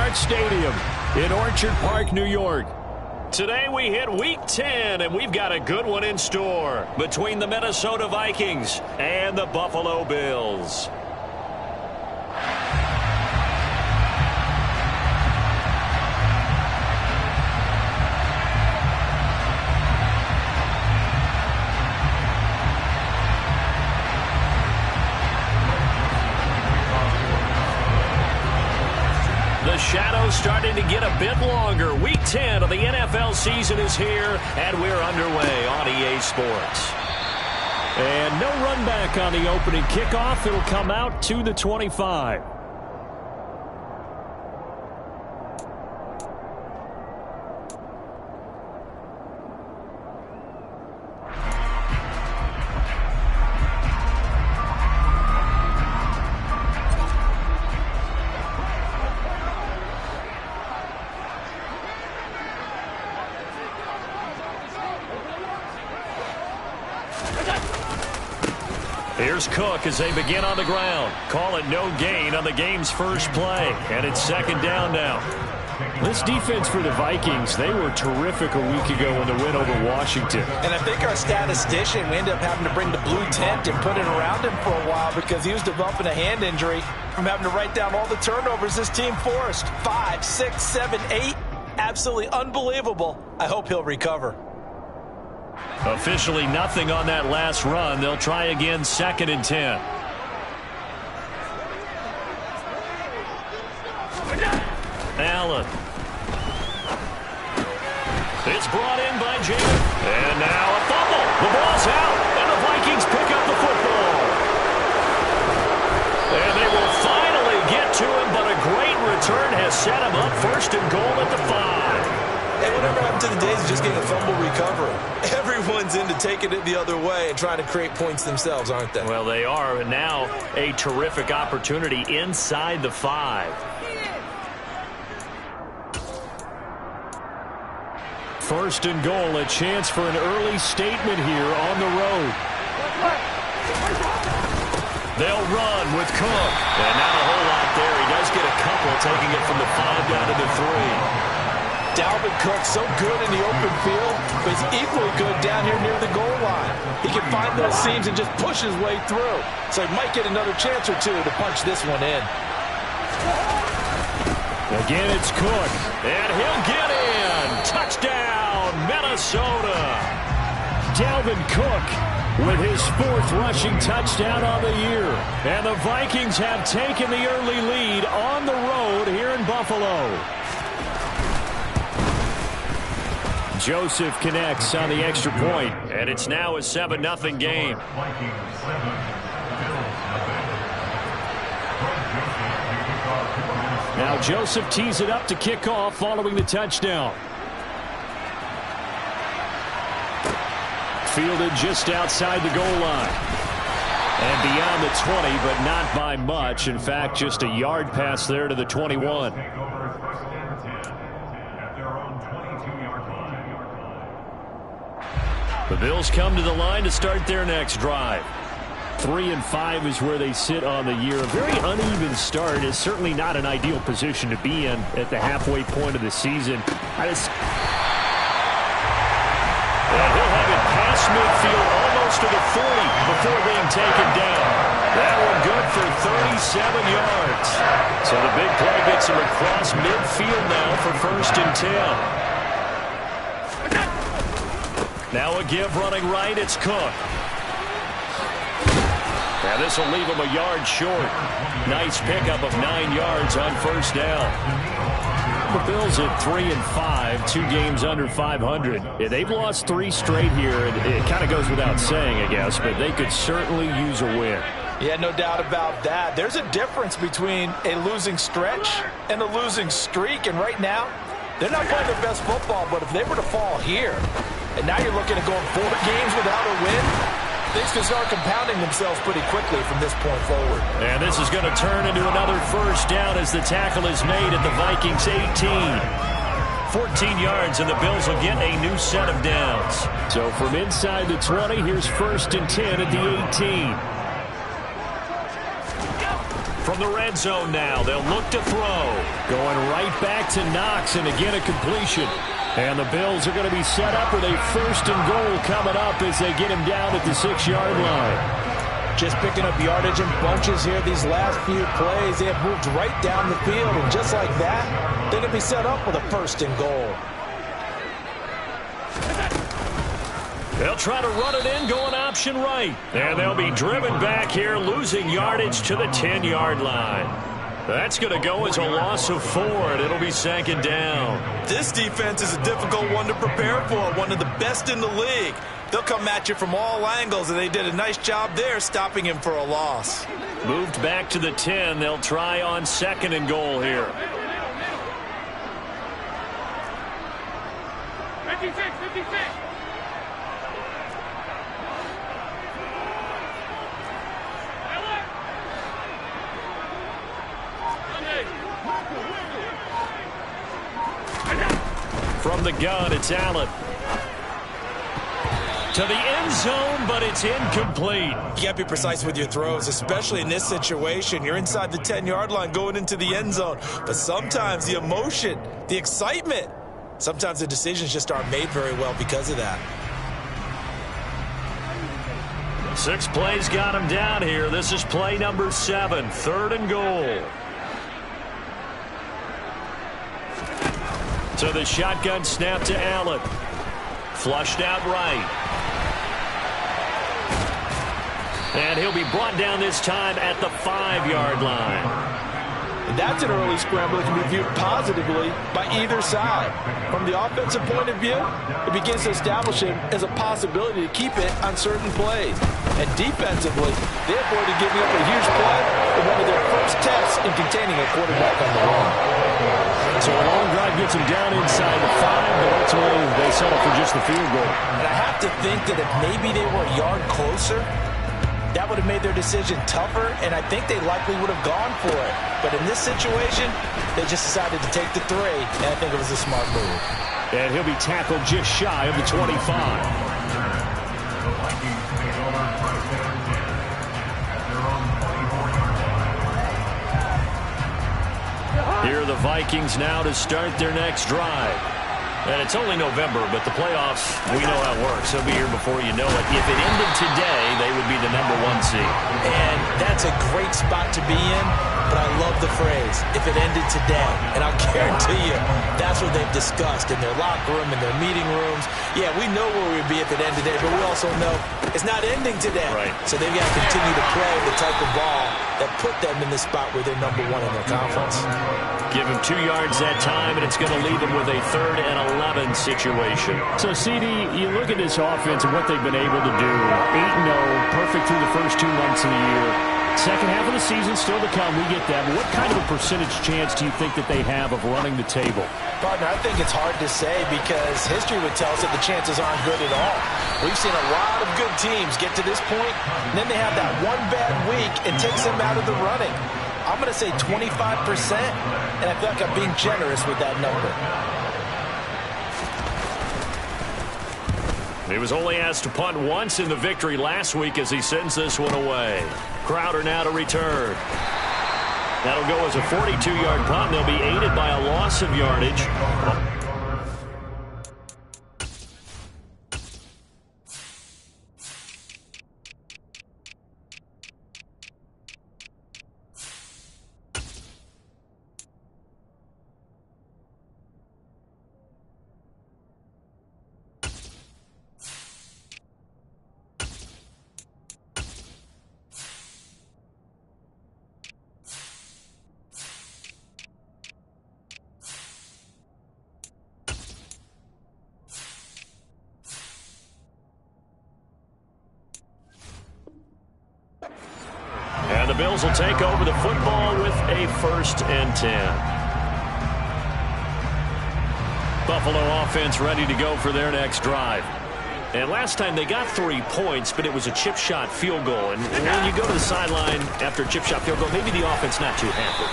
Walmart Stadium in Orchard Park, New York. Today we hit Week 10, and we've got a good one in store between the Minnesota Vikings and the Buffalo Bills. The shadow's starting to get a bit longer. Week 10 of the NFL season is here, and we're underway on EA Sports. And no run back on the opening kickoff. It'll come out to the 25. Here's Cook as they begin on the ground. Call it no gain on the game's first play. And it's second down now. This defense for the Vikings, they were terrific a week ago in the win over Washington. And I think our statistician, we ended up having to bring the blue tent and put it around him for a while because he was developing a hand injury from having to write down all the turnovers this team forced. 5, 6, 7, 8. Absolutely unbelievable. I hope he'll recover. Officially nothing on that last run. They'll try again, second and 10. Allen. It's brought in by Jacob. And now a fumble. The ball's out, and the Vikings pick up the football. And they will finally get to him, but a great return has set him up first and goal at the 5. Hey, whatever happened to the days of just getting a fumble recovery? Everyone's into taking it the other way and trying to create points themselves, aren't they? Well, they are. And now a terrific opportunity inside the 5. First and goal, a chance for an early statement here on the road. They'll run with Cook. And not a whole lot there. He does get a couple, taking it from the 5 down to the 3. Dalvin Cook so good in the open field, but he's equally good down here near the goal line. He can find those seams and just push his way through. So he might get another chance or two to punch this one in. Again, it's Cook, and he'll get in. Touchdown, Minnesota. Dalvin Cook with his 4th rushing touchdown on the year. And the Vikings have taken the early lead on the road here in Buffalo. Joseph connects on the extra point, and it's now a 7-0 game. Now Joseph tees it up to kick off following the touchdown. Fielded just outside the goal line. And beyond the 20, but not by much. In fact, just a yard pass there to the 21. The Bills come to the line to start their next drive. 3-5 is where they sit on the year. A very uneven start is certainly not an ideal position to be in at the halfway point of the season. And he'll have it past midfield almost to the 40 before being taken down. That one good for 37 yards. So the big play gets him across midfield now for first and 10. Now a give running right, it's Cook. Now this will leave him a yard short. Nice pickup of 9 yards on first down. The Bills at 3-5, 2 games under 500. Yeah, they've lost 3 straight here, and it kind of goes without saying, I guess, but they could certainly use a win. Yeah, no doubt about that. There's a difference between a losing stretch and a losing streak, and right now, they're not playing their best football, but if they were to fall here, and now you're looking at going 4 games without a win, things can start compounding themselves pretty quickly from this point forward. And this is going to turn into another first down as the tackle is made at the Vikings 18. 14 yards, and the Bills will get a new set of downs. So from inside the 20, here's first and 10 at the 18. From the red zone now, they'll look to throw. Going right back to Knox, and again a completion. And the Bills are going to be set up with a 1st and goal coming up as they get him down at the 6-yard line. Just picking up yardage in bunches here these last few plays. They have moved right down the field, and just like that, they're going to be set up with a 1st and goal. They'll try to run it in, going option right. And they'll be driven back here, losing yardage to the 10-yard line. That's going to go as a loss of 4, and it'll be 2nd down. This defense is a difficult one to prepare for, one of the best in the league. They'll come at you from all angles, and they did a nice job there stopping him for a loss. Moved back to the 10. They'll try on 2nd and goal here. 56. From the gun, it's Allen. To the end zone, but it's incomplete. You can't be precise with your throws, especially in this situation. You're inside the 10-yard line going into the end zone. But sometimes the emotion, the excitement, sometimes the decisions just aren't made very well because of that. 6 plays got him down here. This is play number 7, 3rd and goal. So the shotgun snap to Allen. Flushed out right. And he'll be brought down this time at the 5-yard line. And that's an early scramble that can be viewed positively by either side. From the offensive point of view, it begins to establish him as a possibility to keep it on certain plays. And defensively, they avoided giving up a huge play in one of their first tests in containing a quarterback on the run. So a long drive gets him down inside the 5, but ultimately they settle for just the field goal. And I have to think that if maybe they were a yard closer, that would have made their decision tougher, and I think they likely would have gone for it. But in this situation, they just decided to take the 3, and I think it was a smart move. And he'll be tackled just shy of the 25. Here are the Vikings now to start their next drive. And it's only November, but the playoffs, we know how it works. They'll be here before you know it. If it ended today, they would be the #1 seed. And that's a great spot to be in, but I love the phrase, if it ended today. And I'll guarantee you, that's what they've discussed in their locker room, in their meeting rooms. Yeah, we know where we'd be if it ended today, but we also know it's not ending today. Right. So they've got to continue to play the type of ball that put them in the spot where they're #1 in their conference. Give him 2 yards that time, and it's going to leave him with a 3rd and 11 situation. So, CD, you look at this offense and what they've been able to do. 8-0, perfect through the first 2 months of the year. Second half of the season still to come. We get that. But what kind of a percentage chance do you think that they have of running the table? Partner, I think it's hard to say because history would tell us that the chances aren't good at all. We've seen a lot of good teams get to this point, and then they have that one bad week and takes them out of the running. I'm going to say 25%, and I feel like I'm being generous with that number. He was only asked to punt once in the victory last week as he sends this one away. Crowder now to return. That'll go as a 42-yard punt. They'll be aided by a loss of yardage. And the Bills will take over the football with a 1st and 10. Buffalo offense ready to go for their next drive. And last time they got 3 points, but it was a chip shot field goal. And when you go to the sideline after a chip shot field goal, maybe the offense not too happy.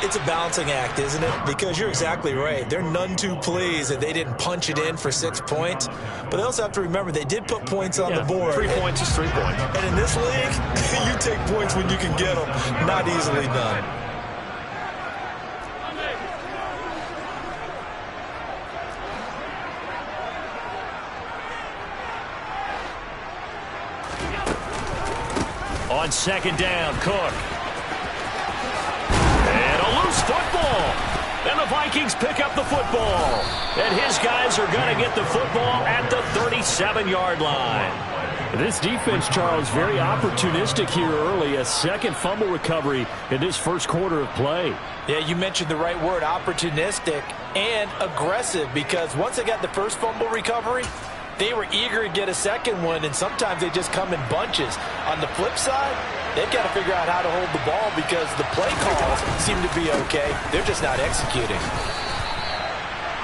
It's a balancing act, isn't it? Because you're exactly right. They're none too pleased that they didn't punch it in for 6 points. But they also have to remember they did put points on the board. 3 points is 3 points. And in this league, you take points when you can get them. Not easily done. On second down, Cook. And a loose football. And the Vikings pick up the football. And his guys are going to get the football at the 37-yard line. This defense, Charles, very opportunistic here early. A second fumble recovery in this first quarter of play. Yeah, you mentioned the right word, opportunistic and aggressive, because once they got the first fumble recovery, they were eager to get a second one, and sometimes they just come in bunches. On the flip side, they've got to figure out how to hold the ball because the play calls seem to be okay. They're just not executing.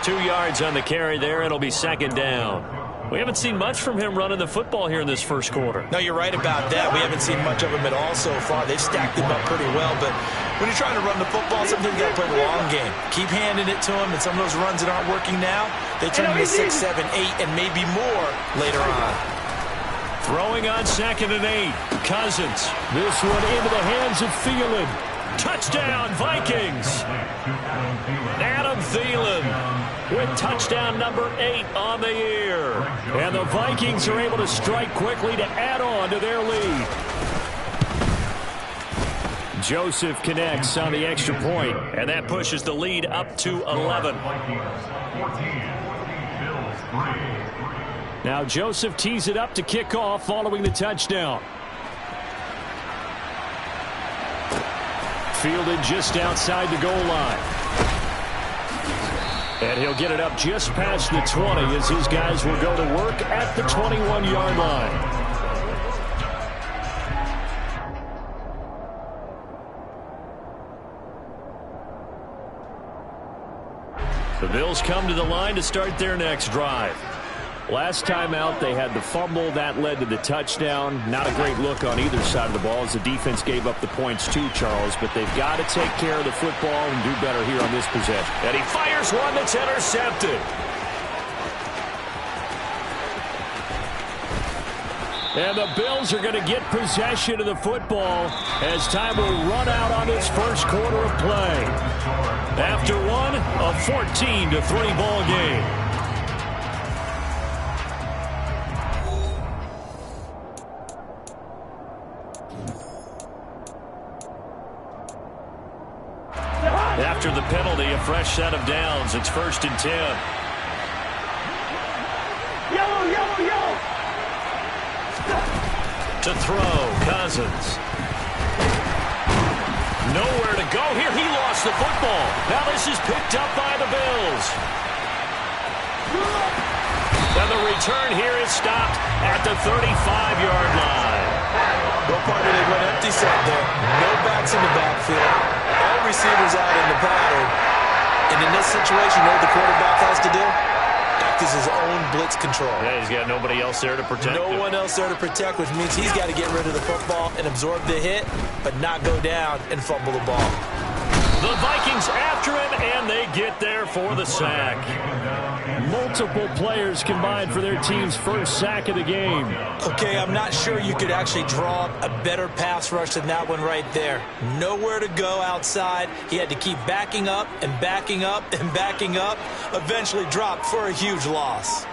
2 yards on the carry there. It'll be second down. We haven't seen much from him running the football here in this first quarter. No, you're right about that. We haven't seen much of him at all so far. They've stacked him up pretty well, but when you're trying to run the football, sometimes you got to play the long game. Keep handing it to him, and some of those runs that aren't working now, they turn into 6, 7, 8, and maybe more later on. Throwing on second and 8. Cousins. This one into the hands of Thielen. Touchdown, Vikings. Adam Thielen with touchdown number 8 on the year. And the Vikings are able to strike quickly to add on to their lead. Joseph connects on the extra point, and that pushes the lead up to 11. Now Joseph tees it up to kick off following the touchdown. Fielded just outside the goal line. And he'll get it up just past the 20 as his guys will go to work at the 21-yard line. The Bills come to the line to start their next drive. Last time out, they had the fumble. That led to the touchdown. Not a great look on either side of the ball as the defense gave up the points too, Charles. But they've got to take care of the football and do better here on this possession. And he fires one that's intercepted. And the Bills are going to get possession of the football as time will run out on this first quarter of play. After one, a 14-3 ball game. After the penalty, a fresh set of downs. It's 1st and 10. To throw, Cousins. Nowhere to go here. He lost the football. Now this is picked up by the Bills. And the return here is stopped at the 35-yard line. No part of it went empty set there. No backs in the backfield. All receivers out in the pattern. And in this situation, you know what the quarterback has to do? Act as his own blitz control. Yeah, he's got nobody else there to protect him. No one else there to protect, which means he's got to get rid of the football and absorb the hit, but not go down and fumble the ball. The Vikings after him, and they get there for the sack. Multiple players combined for their team's first sack of the game. Okay, I'm not sure you could actually draw a better pass rush than that one right there. Nowhere to go outside. He had to keep backing up and backing up and backing up. Eventually dropped for a huge loss.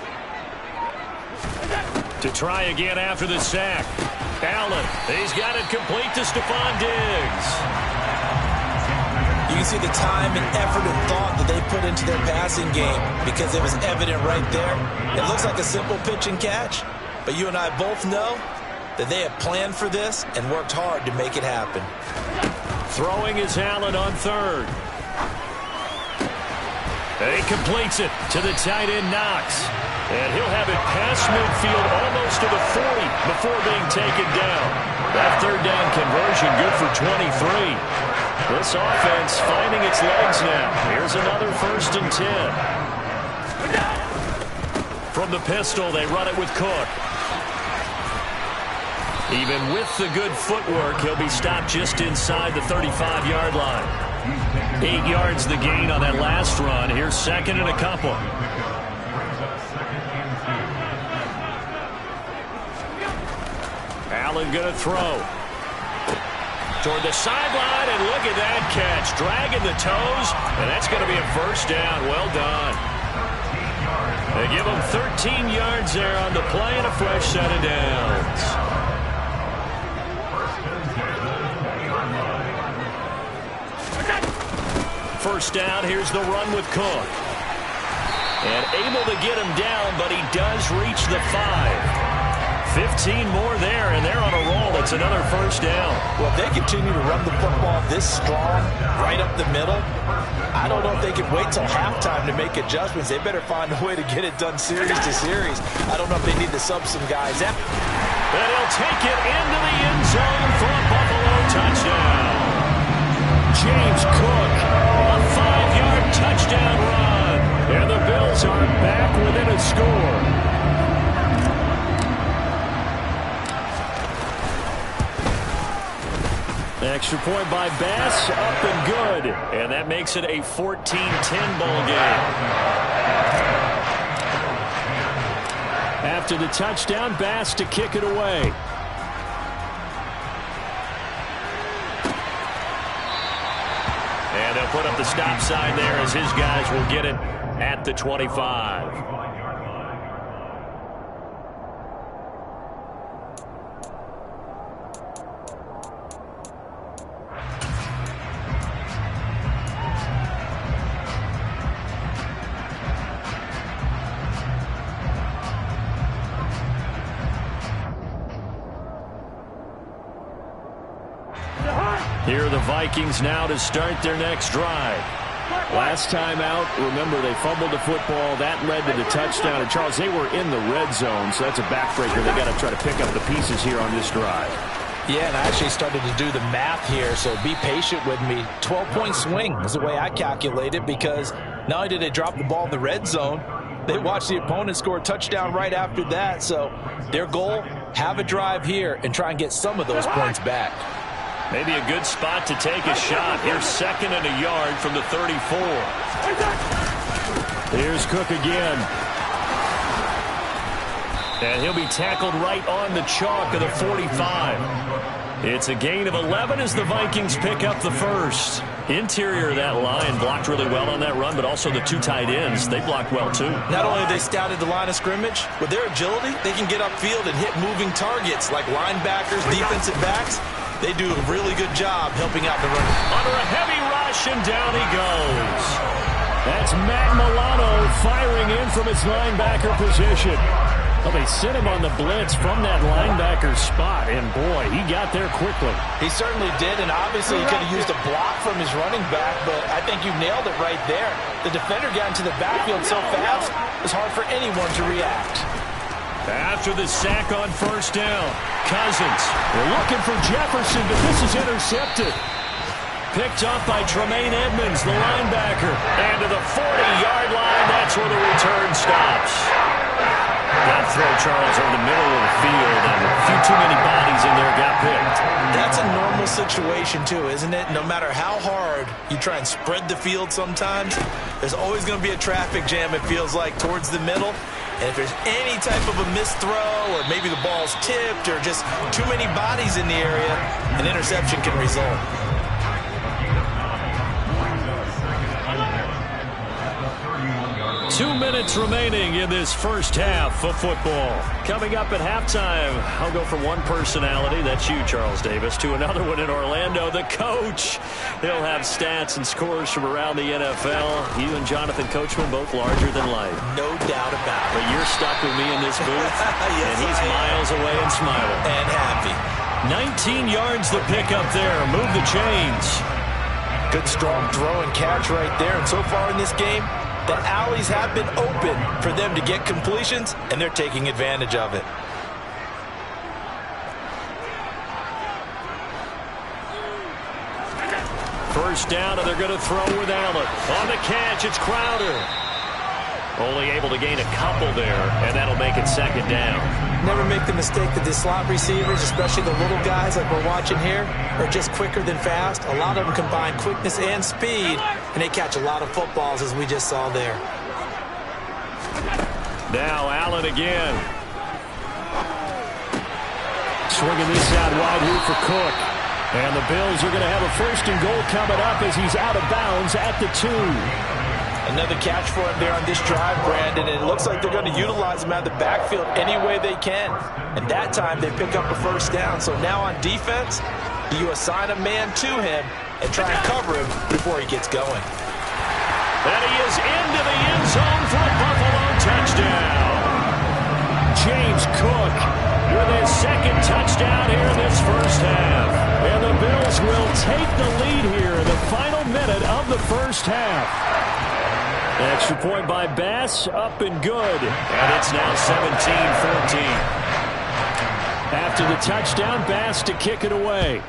To try again after the sack. Allen, he's got it complete to Stephon Diggs. You can see the time and effort and thought that they put into their passing game because it was evident right there. It looks like a simple pitch and catch, but you and I both know that they have planned for this and worked hard to make it happen. Throwing is Allen on third. And he completes it to the tight end, Knox. And he'll have it past midfield almost to the 40 before being taken down. That third down conversion good for 23. This offense finding its legs now. Here's another 1st and 10. From the pistol, they run it with Cook. Even with the good footwork, he'll be stopped just inside the 35-yard line. 8 yards the gain on that last run. Here's second and a couple. Allen going to throw. Toward the sideline, and look at that catch. Dragging the toes, and that's going to be a first down. Well done. They give him 13 yards there on the play and a fresh set of downs. First down, here's the run with Cook. And able to get him down, but he does reach the 5. 15 more there, and they're on a roll. It's another first down. Well, if they continue to run the football this strong, right up the middle, I don't know if they can wait till halftime to make adjustments. They better find a way to get it done series to series. I don't know if they need to sub some guys out. And he'll take it into the end zone for a Buffalo touchdown. James Cook, a 5-yard touchdown run. And the Bills are back within a score. Extra point by Bass, up and good. And that makes it a 14-10 ball game. After the touchdown, Bass to kick it away. And they'll put up the stop sign there as his guys will get it at the 25. Here are the Vikings now to start their next drive. Last time out, remember, they fumbled the football. That led to the touchdown. And, Charles, they were in the red zone, so that's a backbreaker. They got to try to pick up the pieces here on this drive. Yeah, and I actually started to do the math here, so be patient with me. 12-point swing is the way I calculate it, because not only did they drop the ball in the red zone, they watched the opponent score a touchdown right after that. So their goal, have a drive here and try and get some of those points back. Maybe a good spot to take a shot. Here's second and a yard from the 34. Here's Cook again. And he'll be tackled right on the chalk of the 45. It's a gain of 11 as the Vikings pick up the first. Interior of that line blocked really well on that run, but also the two tight ends, they blocked well too. Not only have they scouted the line of scrimmage, with their agility, they can get upfield and hit moving targets like linebackers, defensive backs. They do a really good job helping out the run. Under a heavy rush, and down he goes. That's Matt Milano firing in from his linebacker position. Well, they sent him on the blitz from that linebacker spot, and boy, he got there quickly. He certainly did, and obviously he could have used a block from his running back, but I think you nailed it right there. The defender got into the backfield so fast, it's hard for anyone to react. After the sack on first down, Cousins, they're looking for Jefferson, but this is intercepted. Picked off by Tremaine Edmonds, the linebacker. And to the 40-yard line, that's where the return stops. That throw, Charles, over the middle of the field, and a few too many bodies in there got picked. That's a normal situation, too, isn't it? No matter how hard you try and spread the field sometimes, there's always going to be a traffic jam, it feels like, towards the middle. And if there's any type of a missed throw, or maybe the ball's tipped, or just too many bodies in the area, an interception can result. 2 minutes remaining in this first half of football. Coming up at halftime, I'll go from one personality, that's you, Charles Davis, to another one in Orlando, the coach. He'll have stats and scores from around the NFL. You and Jonathan Coachman, both larger than life. No doubt about it. But you're stuck with me in this booth, yes, and he's miles away and smiling. And happy. 19 yards the pick up there. Move the chains. Good strong throw and catch right there. And so far in this game, the alleys have been open for them to get completions, and they're taking advantage of it. First down, and they're going to throw with Allen. On the catch, it's Crowder. Only able to gain a couple there, and that'll make it second down. Never make the mistake that the slot receivers, especially the little guys like we're watching here, are just quicker than fast. A lot of them combine quickness and speed and they catch a lot of footballs, as we just saw there. Now Allen again. Swinging this out wide here for Cook. And the Bills are going to have a 1st and goal coming up as he's out of bounds at the 2. Another catch for him there on this drive, Brandon, and it looks like they're going to utilize him out of the backfield any way they can. And that time they pick up a 1st down. So now on defense, you assign a man to him and try and cover him before he gets going. And he is into the end zone for a Buffalo touchdown. James Cook with his 2nd touchdown here in this 1st half. And the Bills will take the lead here in the final minute of the 1st half. Extra point by Bass, up and good. And it's now 17-14. After the touchdown, Bass to kick it away.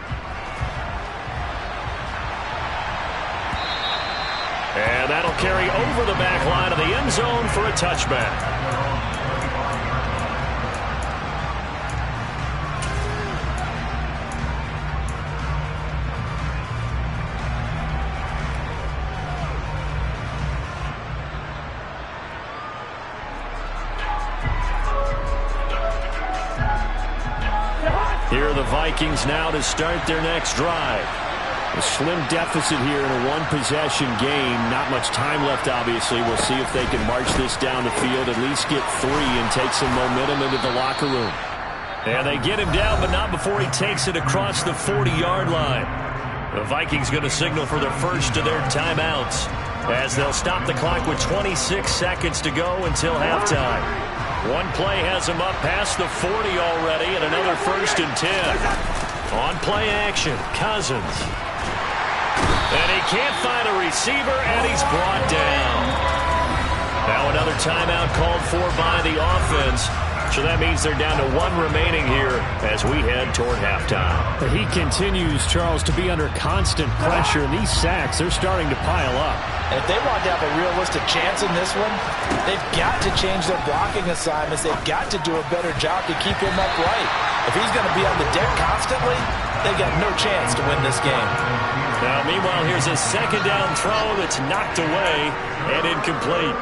And that'll carry over the back line of the end zone for a touchback. Here are the Vikings now to start their next drive. A slim deficit here in a one-possession game. Not much time left, obviously. We'll see if they can march this down the field, at least get 3 and take some momentum into the locker room. And they get him down, but not before he takes it across the 40-yard line. The Vikings going to signal for their first of their timeouts as they'll stop the clock with 26 seconds to go until halftime. One play has him up past the 40 already, and another 1st and 10. On play action, Cousins. And he can't find a receiver, and he's brought down. Now another timeout called for by the offense. So that means they're down to 1 remaining here as we head toward halftime. He continues, Charles, to be under constant pressure. And these sacks, they're starting to pile up. And if they want to have a realistic chance in this one, they've got to change their blocking assignments. They've got to do a better job to keep him upright. If he's going to be on the deck constantly, they've got no chance to win this game. Now, meanwhile, here's a 2nd down throw that's knocked away and incomplete.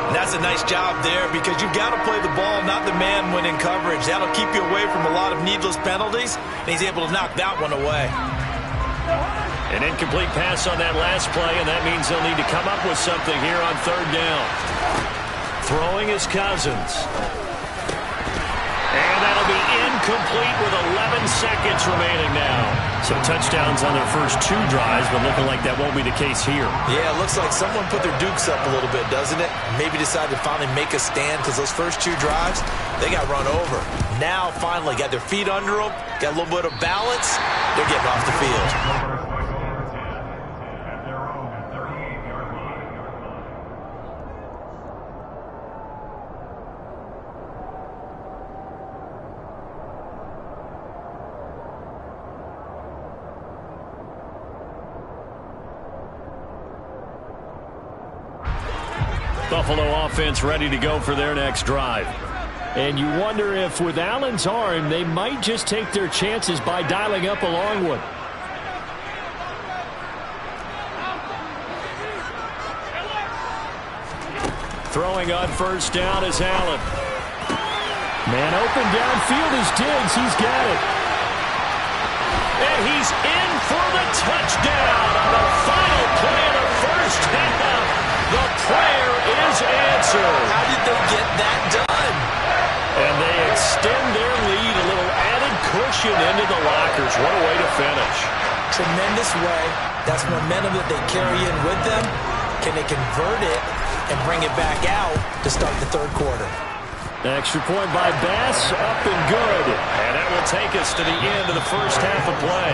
And that's a nice job there because you've got to play the ball, not the man when in coverage. That'll keep you away from a lot of needless penalties, and he's able to knock that one away. An incomplete pass on that last play, and that means they'll need to come up with something here on 3rd down. Throwing is Cousins. And that'll be incomplete with 11 seconds remaining now. So touchdowns on their first 2 drives, but looking like that won't be the case here. Yeah, it looks like someone put their dukes up a little bit, doesn't it? Maybe decided to finally make a stand because those first 2 drives, they got run over. Now, finally, got their feet under them, got a little bit of balance. They're getting off the field. Buffalo offense ready to go for their next drive. And you wonder if with Allen's arm, they might just take their chances by dialing up a long one. Throwing on 1st down is Allen. Man open downfield is Diggs. He's got it. And he's in for the touchdown on the final play of the 1st half. The prayer is answered. How did they get that done? And they extend their lead, a little added cushion into the lockers. What a way to finish. Tremendous way. That's momentum that they carry in with them. Can they convert it and bring it back out to start the 3rd quarter? Extra point by Bass, up and good. And that will take us to the end of the 1st half of play.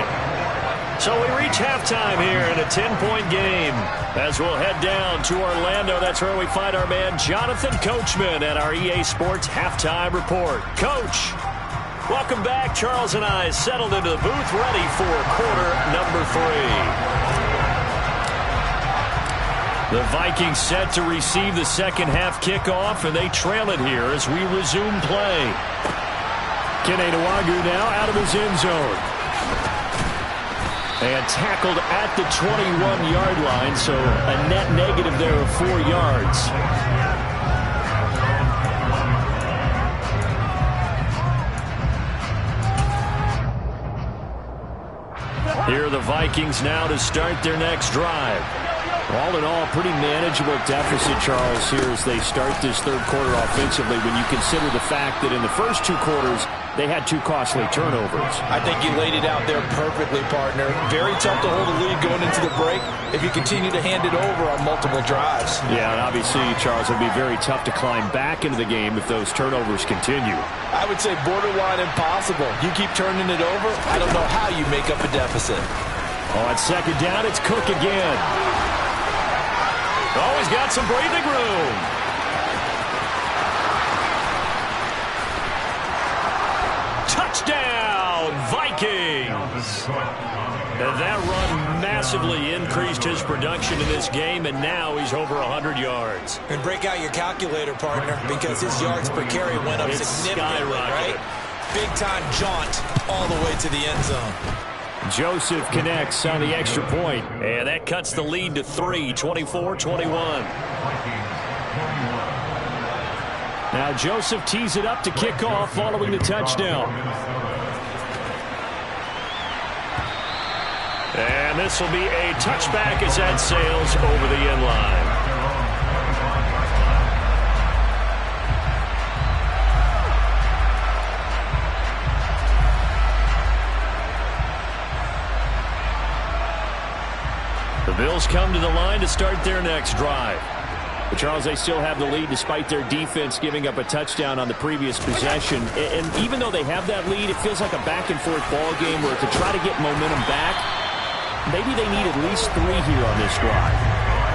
So we reach halftime here in a 10-point game. As we'll head down to Orlando, that's where we find our man Jonathan Coachman at our EA Sports Halftime Report. Coach, welcome back. Charles and I settled into the booth ready for quarter number 3. The Vikings set to receive the 2nd half kickoff, and they trail it here as we resume play. Kene Nwangwu now out of his end zone. And tackled at the 21-yard line, so a net negative there of 4 yards. Here are the Vikings now to start their next drive. All in all, pretty manageable deficit, Charles, here as they start this third quarter offensively when you consider the fact that in the first 2 quarters, they had 2 costly turnovers. I think you laid it out there perfectly, partner. Very tough to hold a lead going into the break if you continue to hand it over on multiple drives. Yeah, and obviously, Charles, it would be very tough to climb back into the game if those turnovers continue. I would say borderline impossible. You keep turning it over, I don't know how you make up a deficit. On second down, it's Cook again. Oh, he's got some breathing room. Touchdown, Vikings. And that run massively increased his production in this game, and now he's over 100 yards. And break out your calculator, partner, because his yards per carry went up significantly, right? Big-time jaunt all the way to the end zone. Joseph connects on the extra point, and that cuts the lead to 3, 24-21. Now Joseph tees it up to kick off following the touchdown. And this will be a touchback as that sails over the end line. The Bills come to the line to start their next drive. But Charles, they still have the lead despite their defense giving up a touchdown on the previous possession. And even though they have that lead, it feels like a back-and-forth ball game where to try to get momentum back, maybe they need at least 3 here on this drive.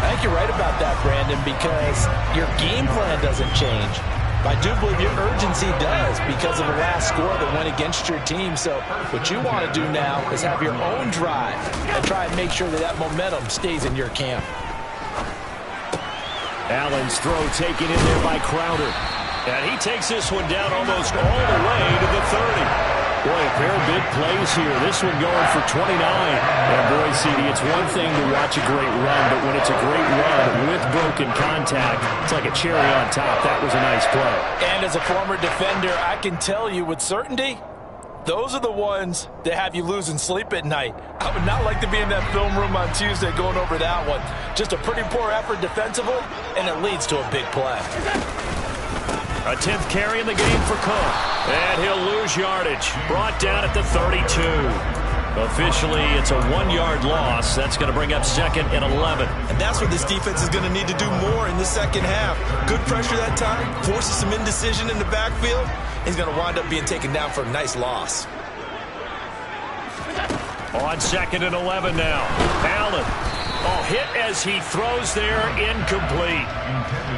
I think you're right about that, Brandon, because your game plan doesn't change. I do believe your urgency does because of the last score that went against your team. So what you want to do now is have your own drive and try and make sure that that momentum stays in your camp. Allen's throw taken in there by Crowder. And he takes this one down almost all the way to the 30. Boy, a pair of big plays here. This one going for 29. And boy, CD, it's one thing to watch a great run, but when it's a great run with broken contact, it's like a cherry on top. That was a nice play. And as a former defender, I can tell you with certainty, those are the ones that have you losing sleep at night. I would not like to be in that film room on Tuesday going over that one. Just a pretty poor effort defensively, and it leads to a big play. A 10th carry in the game for Cook. And he'll lose yardage. Brought down at the 32. Officially, it's a 1-yard loss. That's going to bring up 2nd and 11. And that's where this defense is going to need to do more in the second half. Good pressure that time. Forces some indecision in the backfield. He's going to wind up being taken down for a nice loss. On 2nd and 11 now. Allen. Oh, hit as he throws there, incomplete.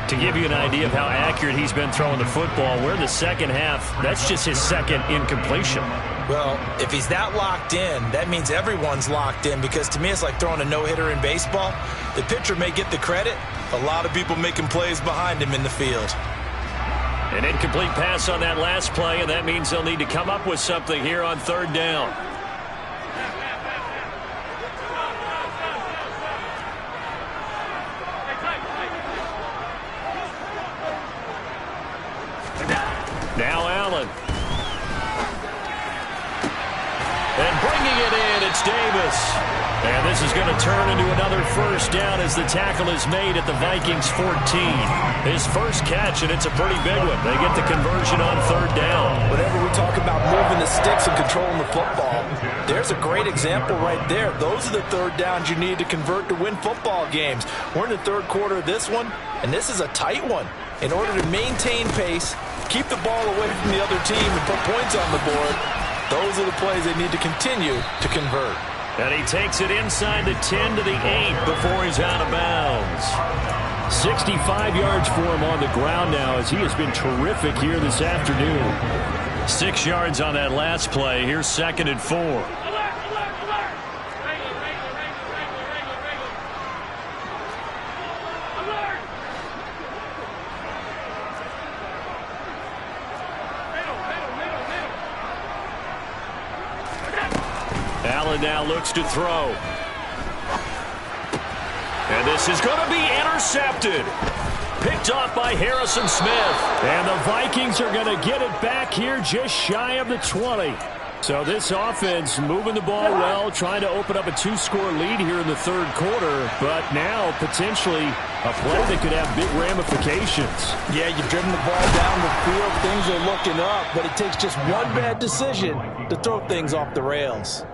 To give you an idea of how accurate he's been throwing the football, we're in the second half. That's just his 2nd incompletion. Well, if he's that locked in, that means everyone's locked in, because to me it's like throwing a no-hitter in baseball. The pitcher may get the credit. A lot of people making plays behind him in the field. An incomplete pass on that last play, and that means they'll need to come up with something here on 3rd down. Now Allen. And bringing it in, it's Davis. And this is going to turn into another first down as the tackle is made at the Vikings 14. His first catch, and it's a pretty big one. They get the conversion on 3rd down. Whenever we talk about moving the sticks and controlling the football, there's a great example right there. Those are the 3rd downs you need to convert to win football games. We're in the 3rd quarter of this one, and this is a tight one. In order to maintain pace, keep the ball away from the other team and put points on the board, those are the plays they need to continue to convert. And he takes it inside the 10 to the 8 before he's out of bounds. 65 yards for him on the ground now as he has been terrific here this afternoon. 6 yards on that last play. Here's 2nd and 4. Cleveland now looks to throw. And this is going to be intercepted. Picked off by Harrison Smith. And the Vikings are going to get it back here just shy of the 20. So this offense moving the ball well, trying to open up a 2-score lead here in the third quarter. But now potentially a play that could have big ramifications. Yeah, you've driven the ball down the field. Things are looking up, but it takes just one bad decision to throw things off the rails.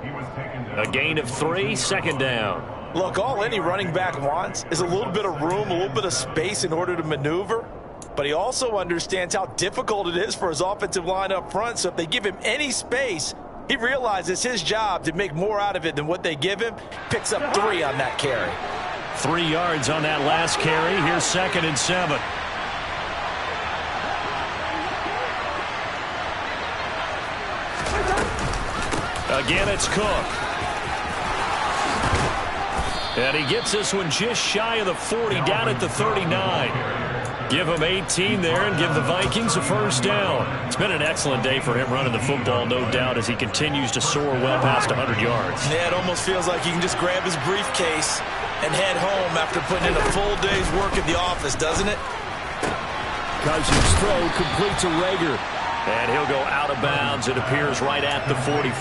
A gain of 3, second down. Look, all any running back wants is a little bit of room, a little bit of space in order to maneuver. But he also understands how difficult it is for his offensive line up front. So if they give him any space, he realizes his job to make more out of it than what they give him. Picks up 3 on that carry. 3 yards on that last carry. Here's 2nd and 7. Again, it's Cook. And he gets this one just shy of the 40, down at the 39. Give him 18 there and give the Vikings a first down. It's been an excellent day for him running the football, no doubt, as he continues to soar well past 100 yards. Yeah, it almost feels like he can just grab his briefcase and head home after putting in a full day's work at the office, doesn't it? Cousins' throw complete to Rager. And he'll go out of bounds, it appears, right at the 45.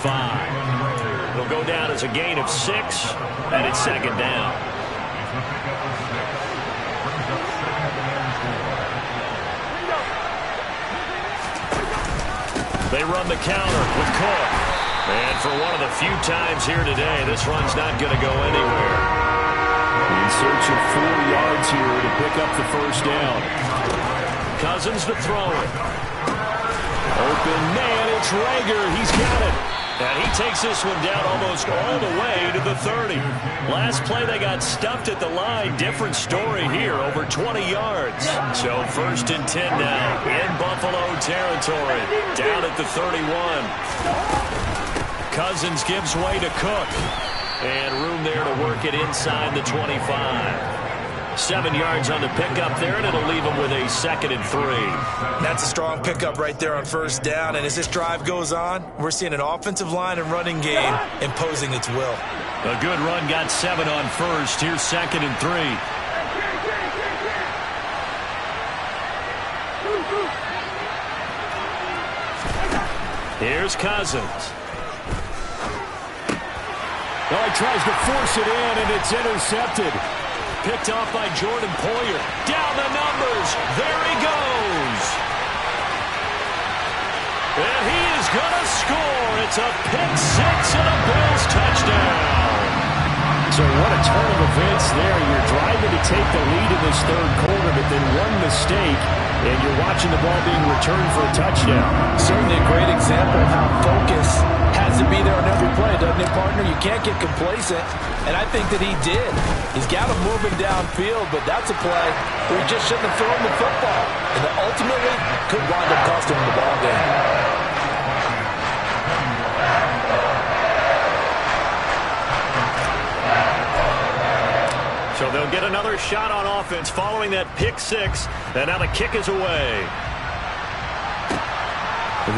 It'll go down as a gain of 6, and it's 2nd down. They run the counter with Cook. And for one of the few times here today, this run's not going to go anywhere. In search of 4 yards here to pick up the first down. Cousins to throw it. Open man, it's Rager. He's got it. And he takes this one down almost all the way to the 30. Last play, they got stuffed at the line. Different story here, over 20 yards. So 1st and 10 now in Buffalo territory. Down at the 31. Cousins gives way to Cook. And room there to work it inside the 25. 7 yards on the pickup there, and it'll leave him with a 2nd and 3. That's a strong pickup right there on first down. And as this drive goes on, we're seeing an offensive line and running game imposing its will. A good run, got 7 on first. Here's 2nd and 3. Here's Cousins. Well, he tries to force it in, and it's intercepted. Picked off by Jordan Poyer. Down the numbers. There he goes. And he is going to score. It's a pick-6 and a Bills touchdown. So what a turn of events there. You're driving to take the lead in this third quarter, but then one mistake, and you're watching the ball being returned for a touchdown. Certainly a great example of how focus has to be there on every play, doesn't it, partner? You can't get complacent, and I think that he did. He's got him moving downfield, but that's a play where he just shouldn't have thrown the football, and that ultimately could wind up costing him the ball game. So they'll get another shot on offense following that pick-6, and now the kick is away.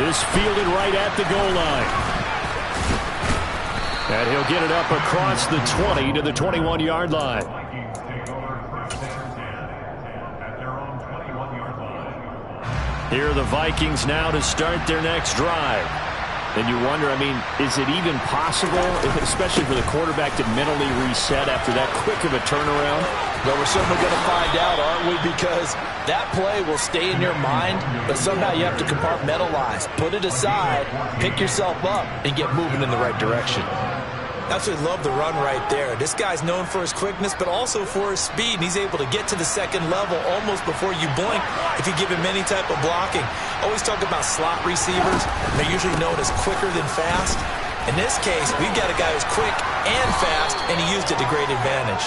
This fielded right at the goal line. And he'll get it up across the 20 to the 21-yard line. Here are the Vikings now to start their next drive. And you wonder, I mean, is it even possible, especially for the quarterback, to mentally reset after that quick of a turnaround? Well, we're certainly going to find out, aren't we? Because that play will stay in your mind, but somehow you have to compartmentalize. Put it aside, pick yourself up, and get moving in the right direction. Absolutely love the run right there. This guy's known for his quickness, but also for his speed. And he's able to get to the second level almost before you blink if you give him any type of blocking. Always talk about slot receivers. They're usually known as quicker than fast. In this case, we've got a guy who's quick and fast, and he used it to great advantage.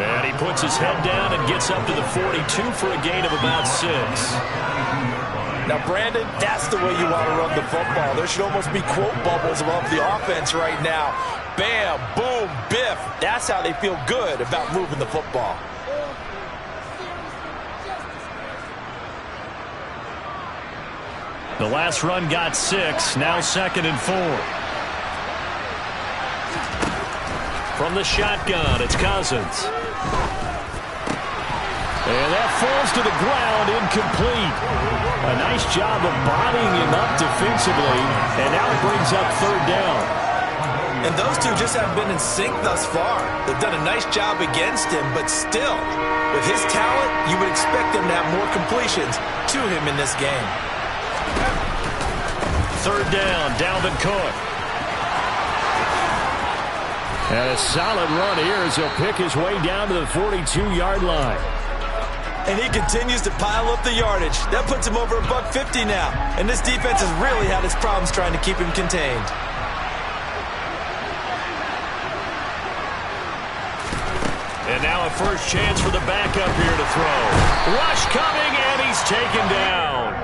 And he puts his head down and gets up to the 42 for a gain of about 6. Now, Brandon, that's the way you want to run the football. There should almost be quote bubbles above the offense right now. Bam, boom, biff. That's how they feel good about moving the football. The last run got 6, now 2nd and 4. From the shotgun, it's Cousins. And that falls to the ground, incomplete. A nice job of bodying him up defensively, and now it brings up third down. And those two just haven't been in sync thus far. They've done a nice job against him, but still, with his talent, you would expect them to have more completions to him in this game. Third down, Dalvin Cook. And a solid run here as he'll pick his way down to the 42-yard line. And he continues to pile up the yardage. That puts him over $150 now. And this defense has really had its problems trying to keep him contained. And now a first chance for the backup here to throw. Rush coming, and he's taken down.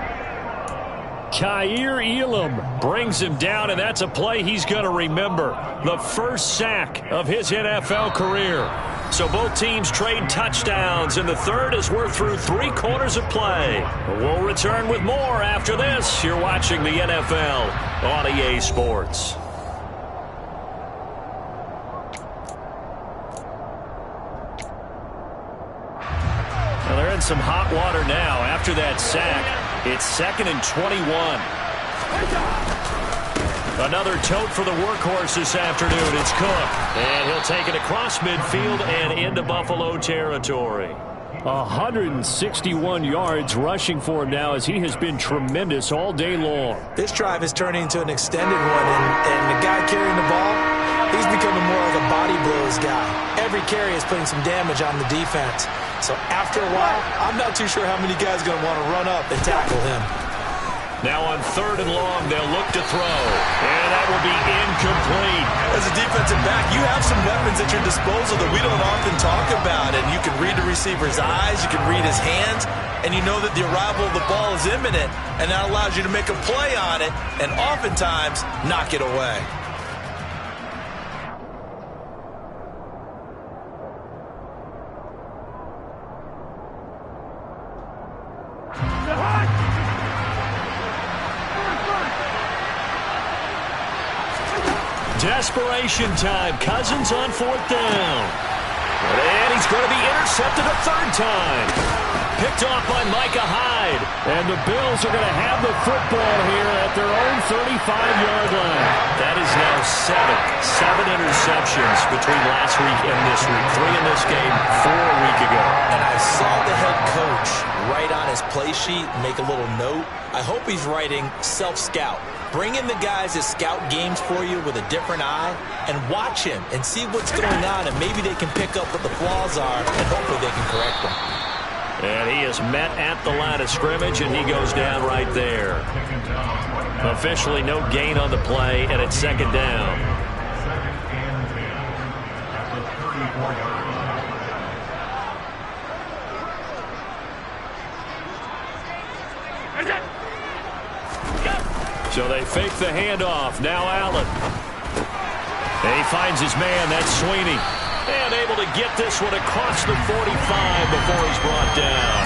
Kaiir Elam Brings him down, and that's a play he's going to remember. The first sack of his NFL career. So both teams trade touchdowns, and the third as we're through 3 quarters of play. We'll return with more after this. You're watching the NFL on EA Sports. Well, they're in some hot water now after that sack. It's 2nd and 21. Another tote for the workhorse this afternoon. It's Cook. And he'll take it across midfield and into Buffalo territory. 161 yards rushing for him now as he has been tremendous all day long. This drive is turning into an extended one, and the guy carrying the ball, he's becoming more of a body blows guy. Every carry is putting some damage on the defense. So after a while, I'm not too sure how many guys are going to want to run up and tackle him. Now on 3rd and long, they'll look to throw. And that will be incomplete. As a defensive back, you have some weapons at your disposal that we don't often talk about. And you can read the receiver's eyes, you can read his hands, and you know that the arrival of the ball is imminent. And that allows you to make a play on it and oftentimes knock it away. Desperation time. Cousins on 4th down. And he's going to be intercepted a 3rd time. Picked off by Micah Hyde. And the Bills are going to have the football here at their own 35-yard line. That is now 7 interceptions between last week and this week. 3 in this game, 4 a week ago. And I saw the head coach write on his play sheet, make a little note. I hope he's writing self-scout. Bring in the guys that scout games for you with a different eye and watch him and see what's going on, and maybe they can pick up what the flaws are, and hopefully they can correct them. And he is met at the line of scrimmage, and he goes down right there. Officially no gain on the play, and it's 2nd down. So they fake the handoff. Now Allen. And he finds his man. That's Sweeney. And able to get this one across the 45 before he's brought down.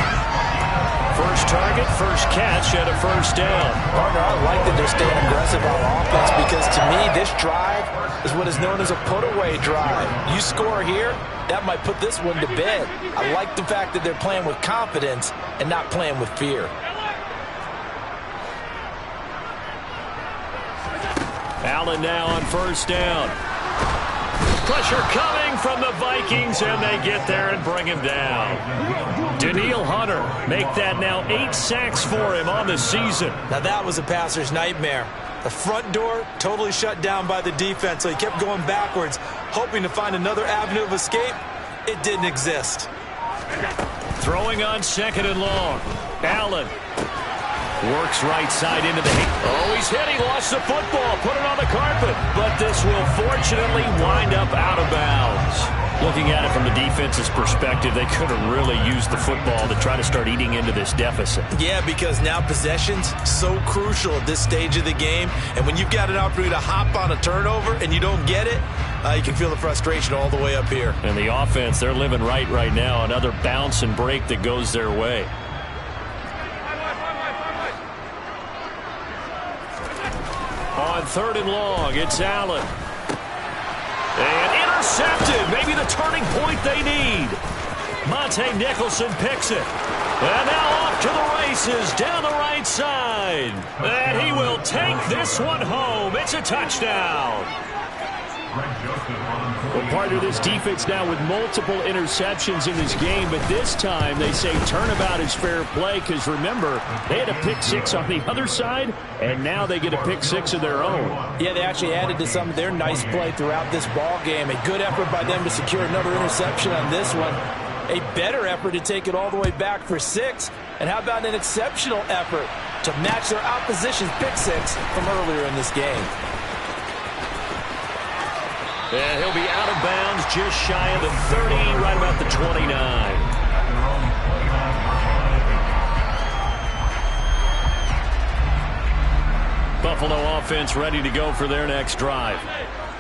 First target, first catch, and a first down. Partner, I like that they're staying aggressive on offense because to me, this drive is what is known as a put-away drive. You score here, that might put this one to bed. I like the fact that they're playing with confidence and not playing with fear. Allen now on 1st down. Pressure coming from the Vikings, and they get there and bring him down. Danielle Hunter make that now 8 sacks for him on the season. Now that was a passer's nightmare. The front door totally shut down by the defense, so he kept going backwards, hoping to find another avenue of escape. It didn't exist. Throwing on 2nd and long. Allen. Works right side into the hit. Oh, he's hit. He lost the football. Put it on the carpet. But this will fortunately wind up out of bounds. Looking at it from the defense's perspective, they could have really used the football to try to start eating into this deficit. Yeah, because now possession's so crucial at this stage of the game. And when you've got an opportunity to hop on a turnover and you don't get it, you can feel the frustration all the way up here. And the offense, they're living right now. Another bounce and break that goes their way. On 3rd and long, it's Allen. And Intercepted. Maybe the turning point they need. Monte Nicholson picks it. And now off to the races down the right side. And he will take this one home. It's a touchdown. Well, partner, this defense now with multiple interceptions in this game, but this time they say turnabout is fair play because, remember, they had a pick six on the other side, and now they get a pick six of their own. Yeah, they actually added to some of their nice play throughout this ball game. A good effort by them to secure another interception on this one. A better effort to take it all the way back for 6. And how about an exceptional effort to match their opposition's pick six from earlier in this game? And he'll be out of bounds just shy of the 30, right about the 29. Buffalo offense ready to go for their next drive.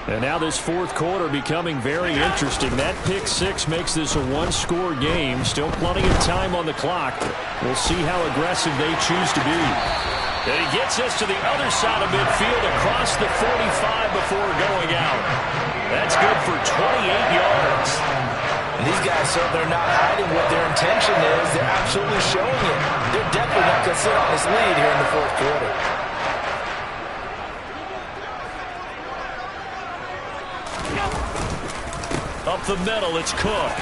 And now this fourth quarter becoming very interesting. That pick six makes this a one-score game. Still plenty of time on the clock. We'll see how aggressive they choose to be. And he gets us to the other side of midfield across the 45 before going out. That's good for 28 yards. And these guys, so they're not hiding what their intention is. They're absolutely showing it. They're definitely not going to sit on this lead here in the fourth quarter. Up the middle, it's Cook.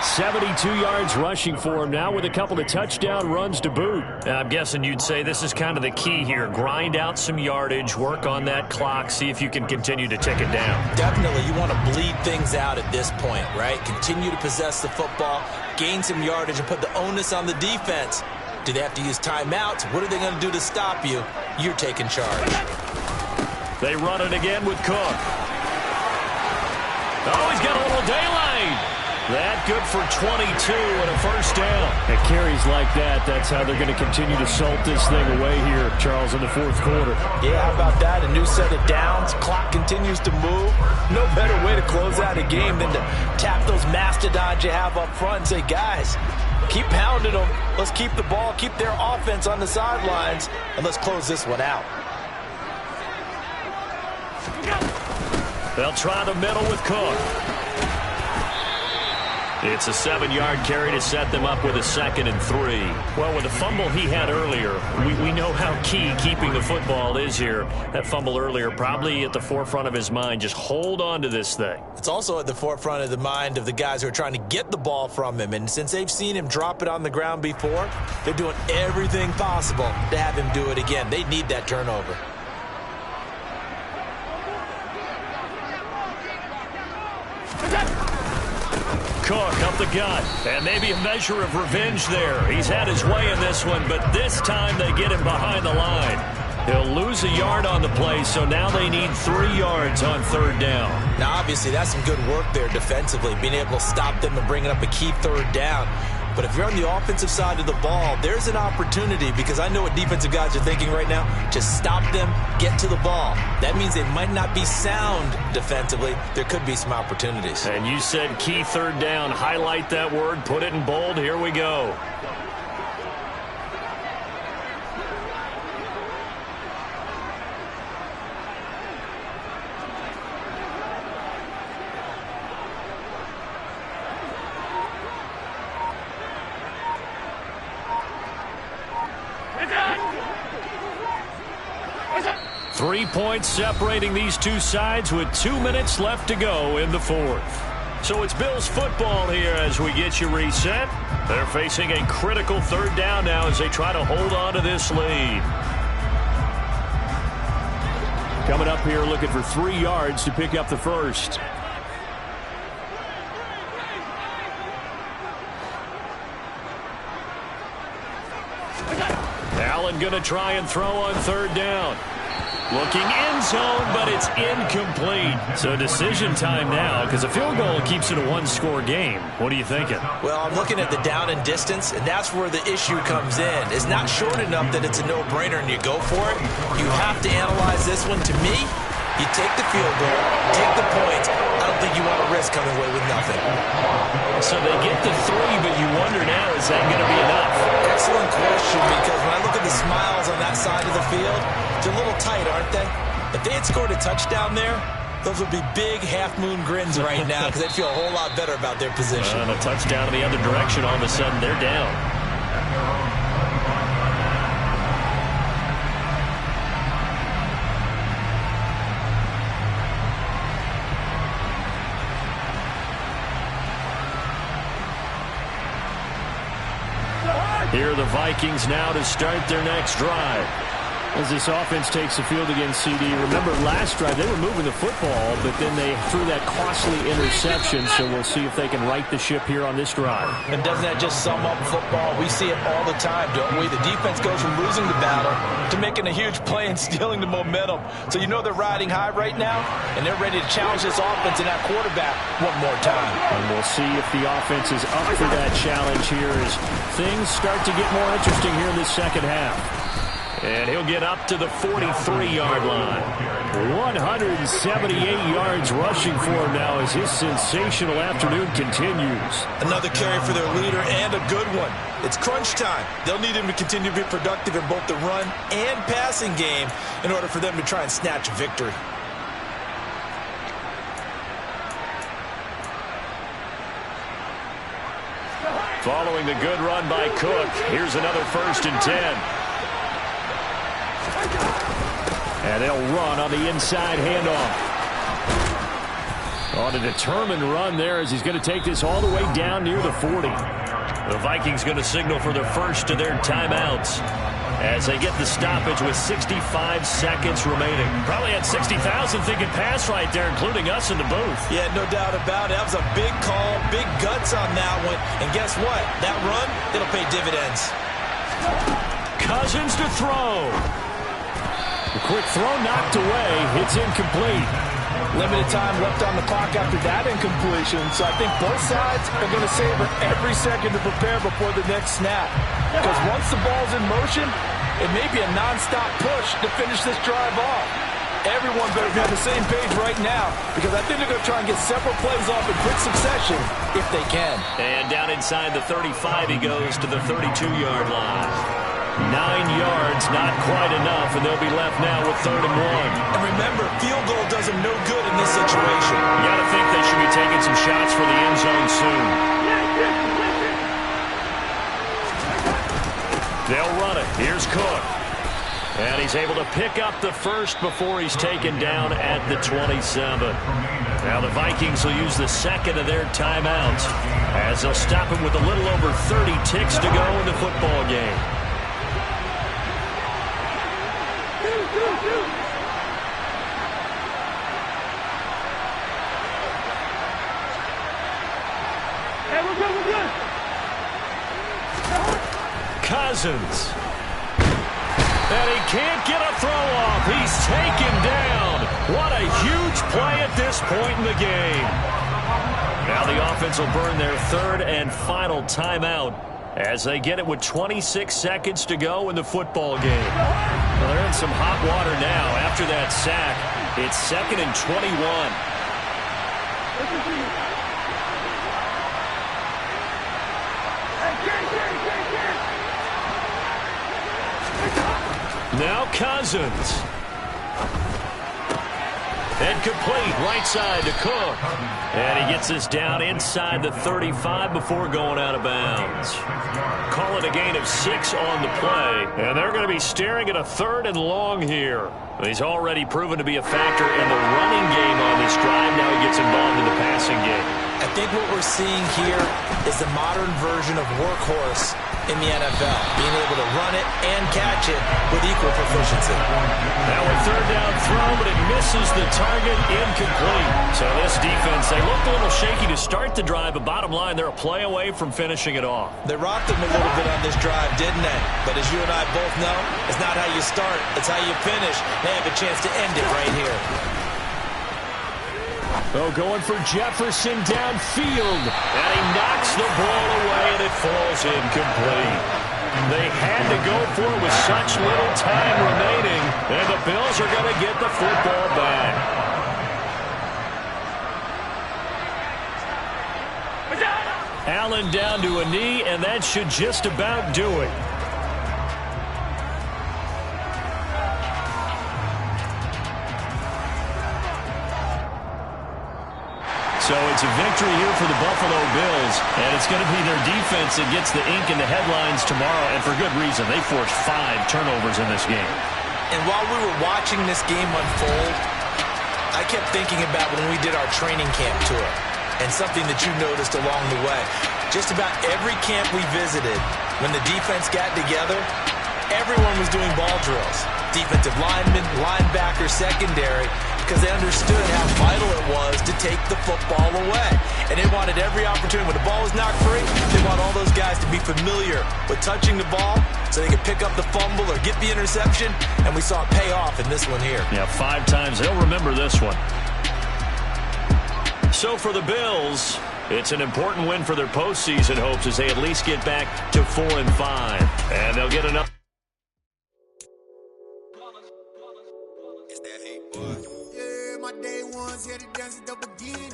72 yards rushing for him now with a couple of touchdown runs to boot. I'm guessing you'd say this is kind of the key here. Grind out some yardage, work on that clock, see if you can continue to tick it down. Definitely, you want to bleed things out at this point, right? Continue to possess the football, gain some yardage, and put the onus on the defense. Do they have to use timeouts? What are they going to do to stop you? You're taking charge. They run it again with Cook. Oh, he's got a little daylight. That good for 22 and a first down. At carries like that, that's how they're going to continue to salt this thing away here, Charles, in the fourth quarter. Yeah, how about that? A new set of downs. Clock continues to move. No better way to close out a game than to tap those mastodons you have up front and say, guys, keep pounding them. Let's keep the ball, keep their offense on the sidelines, and let's close this one out. They'll try the middle with Cook. It's a 7-yard carry to set them up with a 2nd and 3. Well, with the fumble he had earlier, we know how key keeping the football is here. That fumble earlier probably at the forefront of his mind. Just hold on to this thing. It's also at the forefront of the mind of the guys who are trying to get the ball from him. And since they've seen him drop it on the ground before, they're doing everything possible to have him do it again. They need that turnover. Cook up the gut, and maybe a measure of revenge there. He's had his way in this one, but this time they get him behind the line. He'll lose a yard on the play, so now they need 3 yards on 3rd down. Now, obviously, that's some good work there defensively, being able to stop them and bringing up a key 3rd down. But if you're on the offensive side of the ball, there's an opportunity, because I know what defensive guys are thinking right now. Just stop them, get to the ball. That means they might not be sound defensively. There could be some opportunities. And you said key 3rd down. Highlight that word, put it in bold. Here we go. Three points separating these two sides with 2 minutes left to go in the fourth. So it's Bills football here as we get you reset. They're facing a critical 3rd down now as they try to hold on to this lead. Coming up here looking for 3 yards to pick up the first. Allen going to try and throw on 3rd down. Looking end zone, but it's incomplete. So decision time now, because a field goal keeps it a 1-score game. What are you thinking? Well, I'm looking at the down and distance, and that's where the issue comes in. It's not short enough that it's a no-brainer and you go for it. You have to analyze this one. To me, you take the field goal, take the points. I don't think you want to risk coming away with nothing. So they get the 3, but you wonder now, is that going to be enough? Excellent question, because when I look at the smiles on that side of the field, they're a little tight, aren't they? If they had scored a touchdown there, Those would be big half-moon grins right now because they'd feel a whole lot better about their position. And a touchdown in the other direction, all of a sudden they're down. Here are the Vikings now to start their next drive. As this offense takes the field against CD, remember last drive they were moving the football, but then they threw that costly interception, so we'll see if they can right the ship here on this drive. And doesn't that just sum up football? We see it all the time, don't we? The defense goes from losing the battle to making a huge play and stealing the momentum. So you know they're riding high right now, and they're ready to challenge this offense and that quarterback one more time. And we'll see if the offense is up for that challenge here as things start to get more interesting here in this second half. And he'll get up to the 43-yard line. 178 yards rushing for him now as his sensational afternoon continues. Another carry for their leader and a good one. It's crunch time. They'll need him to continue to be productive in both the run and passing game in order for them to try and snatch a victory. Following the good run by Cook, here's another 1st and 10. And they'll run on the inside handoff. On a determined run there as he's going to take this all the way down near the 40. The Vikings going to signal for the first of their timeouts as they get the stoppage with 65 seconds remaining. Probably had 60,000 thinking pass right there, including us in the booth. Yeah, no doubt about it. That was a big call, big guts on that one. And guess what? That run, it'll pay dividends. Cousins to throw. The quick throw knocked away. It's incomplete. Limited time left on the clock after that incompletion, so I think both sides are going to savor every second to prepare before the next snap. Because once the ball's in motion, it may be a nonstop push to finish this drive off. Everyone better be on the same page right now because I think they're going to try and get several plays off in quick succession if they can. And down inside the 35, he goes to the 32-yard line. 9 yards, not quite enough, and they'll be left now with 3rd and 1. And remember, field goal does them no good in this situation. You got to think they should be taking some shots for the end zone soon. They'll run it. Here's Cook. And he's able to pick up the first before he's taken down at the 27. Now the Vikings will use the second of their timeouts as they'll stop him with a little over 30 ticks to go in the football game. Cousins. And he can't get a throw off. He's taken down. What a huge play at this point in the game. Now the offense will burn their 3rd and final timeout as they get it with 26 seconds to go in the football game. Well, they're in some hot water now after that sack. It's 2nd and 21. Now Cousins. And complete right side to Cook. And he gets this down inside the 35 before going out of bounds. Call it a gain of 6 on the play. And they're going to be staring at a 3rd and long here. He's already proven to be a factor in the running game on this drive. Now he gets involved in the passing game. I think what we're seeing here is the modern version of workhorse in the NFL, being able to run it and catch it with equal proficiency. Now a 3rd down throw, but it misses the target, incomplete. So this defense, they looked a little shaky to start the drive, but bottom line, they're a play away from finishing it off. They rocked them a little bit on this drive, didn't they? But as you and I both know, it's not how you start, it's how you finish. They have a chance to end it right here. Oh, going for Jefferson downfield. And he knocks the ball away, and it falls incomplete. They had to go for it with such little time remaining, and the Bills are going to get the football back. Allen down to a knee, and that should just about do it. So it's a victory here for the Buffalo Bills, and it's going to be their defense that gets the ink in the headlines tomorrow, and for good reason. They forced 5 turnovers in this game. And while we were watching this game unfold, I kept thinking about when we did our training camp tour and something that you noticed along the way. Just about every camp we visited, when the defense got together, everyone was doing ball drills. Defensive linemen, linebackers, secondary, because they understood how vital it was to take the football away. And they wanted every opportunity. When the ball was knocked free, they want all those guys to be familiar with touching the ball so they could pick up the fumble or get the interception. And we saw it pay off in this one here. Yeah, 5 times. They'll remember this one. So for the Bills, it's an important win for their postseason hopes as they at least get back to 4-5. And they'll get enough. Yeah, my day ones here to dance at the beginning.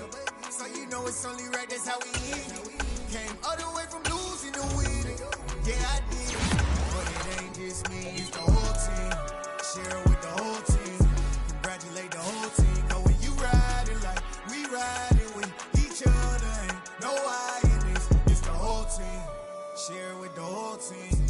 So you know it's only right, that's how we end it. Came all the way from losing to winning. Yeah, I did. But it ain't just me, it's the whole team. Share it with the whole team. Congratulate the whole team. Cause when you riding like we riding with each other, ain't no I in this. It's the whole team. Share it with the whole team.